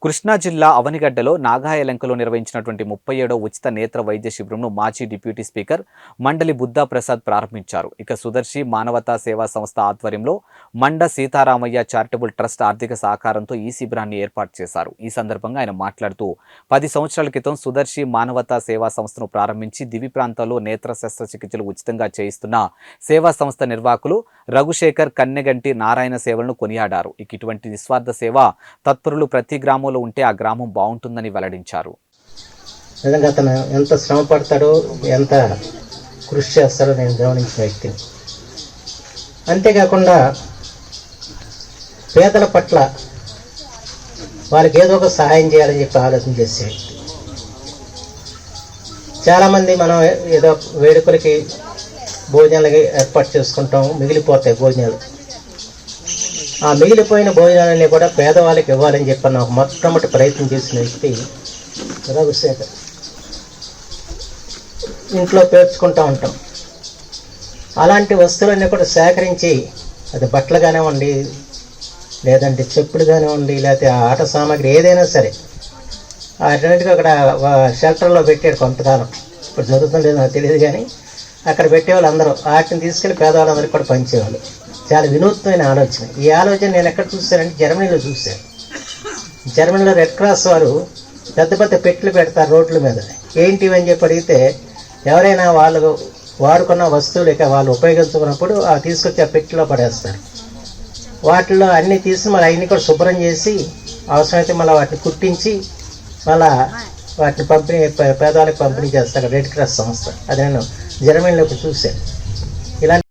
కృష్ణా జిల్లా అవనిగడ్డలో నాగాయలంకలో నిర్వహించినటువంటి 37వ ఉచిత నేత్ర వైద్య శిబిరంను మాజీ డిప్యూటీ స్పీకర్ మండలి బుద్ధా ప్రసాద్ ప్రారంభించారు. ఇక సుదర్శి మానవతా సేవా సంస్థ ఆధ్వర్యంలో మండ సీతారామయ్య చారిటబుల్ ట్రస్ట్ ఆర్థిక సహకారంతో ఈ శిబిరాన్ని ఏర్పాటు చేశారు. ఈ సందర్భంగా ఆయన మాట్లాడుతూ 10 సంవత్సరాల క్రితం సుదర్శి మానవతా సేవా సంస్థను ప్రారంభించి దివి ప్రాంతాల్లో నేత్ర శస్త్రచికిత్సలు ఉచితంగా చేయిస్తున్న సేవా సంస్థ నిర్వాహకులు రఘుశేఖర్ కన్నెగంటి నారాయణ సేవలను కొనియాడారు. ఇక ఇటువంటి నిస్వార్థ సేవ తత్పరులు ప్రతి గ్రామంలో ఉంటే ఆ గ్రామం బాగుంటుందని వెల్లడించారు. నిజంగా అతను ఎంత శ్రమ పడతాడో, ఎంత కృషి చేస్తాడో నేను గమనించిన వ్యక్తిని. అంతేకాకుండా పేదల పట్ల వాళ్ళకి ఏదో ఒక సహాయం చేయాలని చెప్పి ఆలోచన చేసే వ్యక్తి. చాలామంది మనం ఏదో వేడుకలకి భోజనాలకి ఏర్పాటు చేసుకుంటాం, మిగిలిపోతాయి భోజనాలు. ఆ మిగిలిపోయిన భోజనాలన్నీ కూడా పేదవాళ్ళకి ఇవ్వాలని చెప్పి నాకు మొట్టమొదటి ప్రయత్నం చేసిన వ్యక్తి రఘుశేఖర్. ఇంట్లో పేర్చుకుంటూ ఉంటాం. అలాంటి వస్తువులన్నీ కూడా సేకరించి, అది బట్టలు కానివ్వండి, లేదంటే చెప్పులు కానివ్వండి, లేకపోతే ఆట సామాగ్రి ఏదైనా సరే, అన్నిటికీ అక్కడ షెల్టర్లో పెట్టాడు కొంతకాలం. ఇప్పుడు జరుగుతుందో లేదో నాకు తెలియదు, కానీ అక్కడ పెట్టేవాళ్ళు అందరూ వాటిని తీసుకెళ్ళి పేదవాళ్ళందరికీ కూడా పంచేవాళ్ళు. చాలా వినూత్నమైన ఆలోచన. ఈ ఆలోచన నేను ఎక్కడ చూశానంటే జర్మనీలో చూశాను. జర్మనీలో రెడ్ క్రాస్ వారు పెద్ద పెద్ద పెట్టెలు పెడతారు రోడ్ల మీద. ఏంటివి అని చెప్పి అడిగితే, ఎవరైనా వాళ్ళు వాడుకున్న వస్తువులు ఇక వాళ్ళు ఉపయోగించుకున్నప్పుడు ఆ తీసుకొచ్చి ఆ పెట్టెలో పడేస్తారు. వాటిలో అన్నీ తీసి మళ్ళీ అవన్నీ కూడా శుభ్రం చేసి, అవసరమైతే మళ్ళీ వాటిని కుట్టించి మళ్ళీ వాటిని పేదవాళ్ళకి పంపిణీ చేస్తారు రెడ్ క్రాస్ సంస్థ. అది నేను జర్మనీలో చూశాను. ఇలా